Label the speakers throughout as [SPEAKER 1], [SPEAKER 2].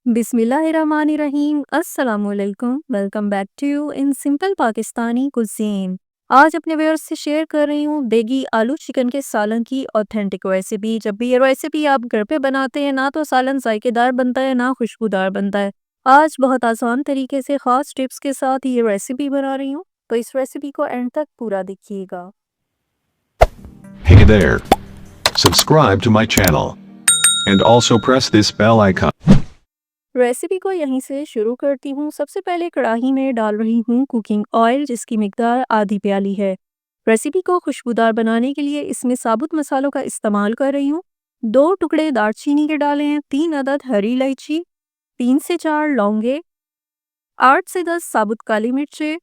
[SPEAKER 1] बिस्मिल्लाहिर्रहमानिर्रहीम अस्सलामुअलैकुम। Welcome back to you in simple Pakistani cuisine. आज अपने व्यूअर्स से शेयर कर रही हूँ देगी आलू चिकन के सालन की ऑथेंटिक रेसिपी। जब भी ये रेसिपी आप घर पे बनाते हैं ना तो सालन जायकेदार बनता है ना खुशबूदार बनता है। आज बहुत आसान तरीके से खास टिप्स के साथ ये रेसिपी बना रही हूँ, तो इस रेसिपी को एंड तक पूरा देखिएगा।
[SPEAKER 2] Hey there. Subscribe to my channel. And also press this bell icon.
[SPEAKER 1] Recipe को यहीं से शुरू करती हूँ। सबसे पहले कढ़ाई में डाल रही हूँ कुकिंग ऑयल, जिसकी मिकदार आधी प्याली है। रेसिपी को खुशबूदार बनाने के लिए इसमें साबुत मसालों का इस्तेमाल कर रही हूँ। 2 टुकड़े दालचीनी के डाले हैं, 3 अदद हरी इलायची, 3 से 4 लौंगे, 8 से 10 साबुत काली मिर्चें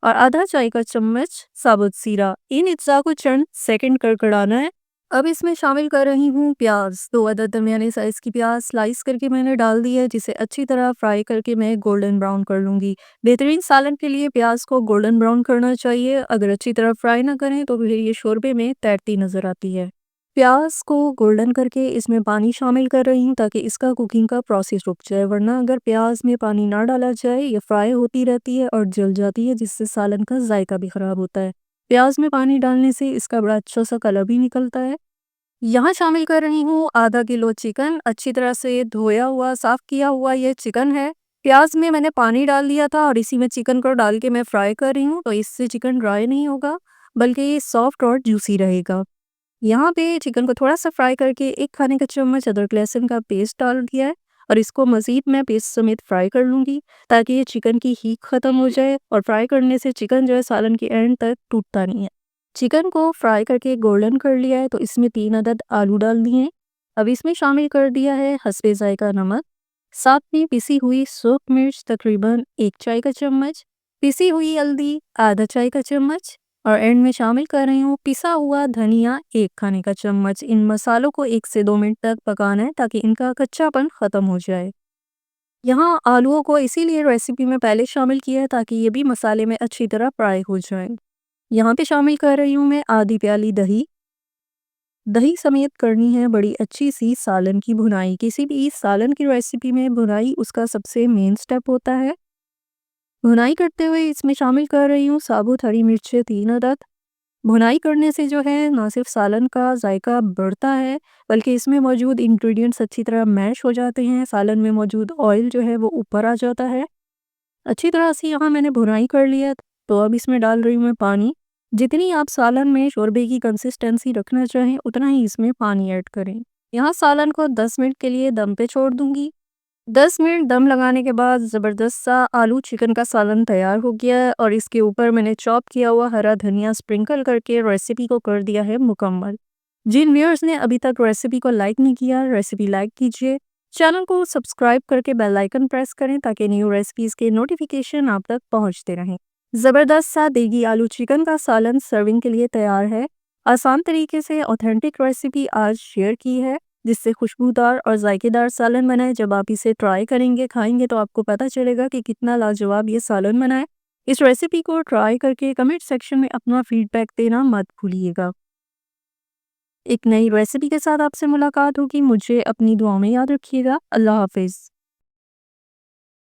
[SPEAKER 1] और आधा चाय का चम्मच साबुत जीरा। इन अज्जा को चंद सेकंड कड़कड़ाना है। अब इसमें शामिल कर रही हूँ प्याज। 2 अदद दरमियाने साइज़ की प्याज स्लाइस करके मैंने डाल दी है, जिसे अच्छी तरह फ्राई करके मैं गोल्डन ब्राउन कर लूँगी। बेहतरीन सालन के लिए प्याज को गोल्डन ब्राउन करना चाहिए। अगर अच्छी तरह फ्राई ना करें तो फिर ये शोरबे में तैरती नज़र आती है। प्याज को गोल्डन करके इसमें पानी शामिल कर रही हूँ ताकि इसका कुकिंग का प्रोसेस रुक जाए, वरना अगर प्याज में पानी ना डाला जाए ये फ्राई होती रहती है और जल जाती है, जिससे सालन का जायका भी ख़राब होता है। प्याज में पानी डालने से इसका बड़ा अच्छा सा कलर भी निकलता है। यहाँ शामिल कर रही हूँ आधा किलो चिकन। अच्छी तरह से धोया हुआ साफ़ किया हुआ ये चिकन है। प्याज में मैंने पानी डाल दिया था और इसी में चिकन को डाल के मैं फ्राई कर रही हूँ, तो इससे चिकन ड्राई नहीं होगा बल्कि ये सॉफ्ट और जूसी रहेगा। यहाँ पे चिकन को थोड़ा-सा फ्राई करके 1 खाने का चम्मच अदरक लहसुन का पेस्ट डाल दिया है और इसको मज़ीद मैं पेस्ट समेत फ्राई कर लूँगी ताकि ये चिकन की हीट ख़त्म हो जाए, और फ्राई करने से चिकन जो है सालन के एंड तक टूटता नहीं है। चिकन को फ्राई करके गोल्डन कर लिया है, तो इसमें 3 अदद आलू डाल दिए हैं। अब इसमें शामिल कर दिया है हस्बे ज़ायका नमक, साथ में पिसी हुई सूख मिर्च तकरीबन 1 चाय का चम्मच, पिसी हुई हल्दी आधा चाय का चम्मच और एंड में शामिल कर रही हूँ पिसा हुआ धनिया 1 खाने का चम्मच। इन मसालों को 1 से 2 मिनट तक पकाना है ताकि इनका कच्चापन ख़त्म हो जाए। यहाँ आलूओं को इसीलिए रेसिपी में पहले शामिल किया है ताकि ये भी मसाले में अच्छी तरह फ्राई हो जाए। यहाँ पे शामिल कर रही हूँ मैं आधी प्याली दही। दही समेत करनी है बड़ी अच्छी सी सालन की भुनाई। किसी भी सालन की रेसिपी में भुनाई उसका सबसे मेन स्टेप होता है। भुनाई करते हुए इसमें शामिल कर रही हूँ साबुत हरी मिर्चें 3 अदद। भुनाई करने से जो है ना सिर्फ सालन का जायका बढ़ता है, बल्कि इसमें मौजूद इंग्रेडिएंट्स अच्छी तरह मैश हो जाते हैं। सालन में मौजूद ऑयल जो है वो ऊपर आ जाता है। अच्छी तरह से यहाँ मैंने भुनाई कर लिया, तो अब इसमें डाल रही हूँ मैं पानी। जितनी आप सालन में शोरबे की कंसिस्टेंसी रखना चाहें उतना ही इसमें पानी ऐड करें। यहाँ सालन को 10 मिनट के लिए दम पे छोड़ दूंगी। 10 मिनट दम लगाने के बाद ज़बरदस्त सा आलू चिकन का सालन तैयार हो गया है और इसके ऊपर मैंने चॉप किया हुआ हरा धनिया स्प्रिंकल करके रेसिपी को कर दिया है मुकम्मल। जिन व्यूअर्स ने अभी तक रेसिपी को लाइक नहीं किया, रेसिपी लाइक कीजिए। चैनल को सब्सक्राइब करके बेल आइकन प्रेस करें ताकि न्यू रेसिपीज़ के नोटिफिकेशन आप तक पहुंचते रहें। ज़बरदस्त सा देगी आलू चिकन का सालन सर्विंग के लिए तैयार है। आसान तरीके से ऑथेंटिक रेसिपी आज शेयर की है, जिससे खुशबूदार और जायकेदार सालन बना है। जब आप इसे ट्राई करेंगे, खाएंगे, तो आपको पता चलेगा कि कितना लाजवाब ये सालन बना है। इस रेसिपी को ट्राई करके कमेंट सेक्शन में अपना फीडबैक देना मत भूलिएगा। एक नई रेसिपी के साथ आपसे मुलाकात होगी। मुझे अपनी दुआओं में याद रखिएगा। अल्लाह हाफिज़।